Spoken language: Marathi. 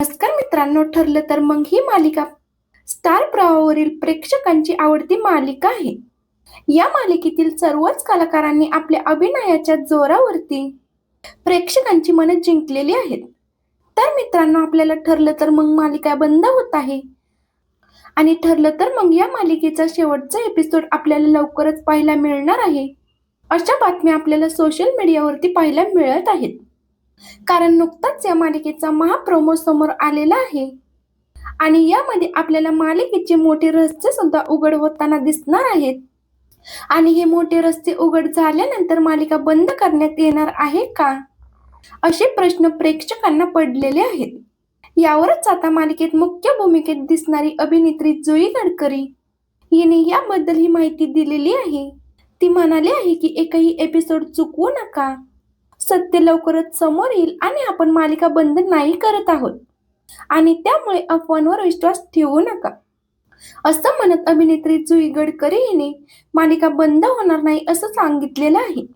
नमस्कार मित्रांनो, ठरलं तर मग ही मालिका स्टार प्रवाहावरील प्रेक्षकांची आवडती मालिका आहे. या मालिकेतील सर्वच कलाकारांनी आपल्या अभिनयाच्या जोरावरती प्रेक्षकांची मने जिंकलेली आहेत. तर मित्रांनो, आपल्याला ठरलं तर मग मालिका बंद होत आहे आणि ठरलं तर मग या मालिकेचा शेवटचा एपिसोड आपल्याला लवकरच पाहायला मिळणार आहे. अशा बातम्या आपल्याला सोशल मीडियावरती पाहायला मिळत आहेत. कारण नुकताच या मालिकेचा महाप्रोमो समोर आलेला आहे आणि यामध्ये आपल्याला मालिकेचे मोठे रहस्य सुद्धा उघड होताना दिसणार आहेत. आणि हे मोठे रहस्य उघड झाल्यानंतर मालिका बंद करण्यात येणार आहे का, असे प्रश्न प्रेक्षकांना पडलेले आहेत. यावरच आता मालिकेत मुख्य भूमिकेत दिसणारी अभिनेत्री जुई गडकरी हिने याबद्दल ही माहिती दिलेली आहे. ती म्हणाली आहे की एकही एपिसोड चुकवू नका, सत्य लवकरच समोर येईल आणि आपण मालिका बंद नाही करत आहोत आणि त्यामुळे अफवांवर विश्वास ठेवू नका, असं म्हणत अभिनेत्री जुई गडकरी हिने मालिका बंद होणार नाही असं सांगितलेलं आहे.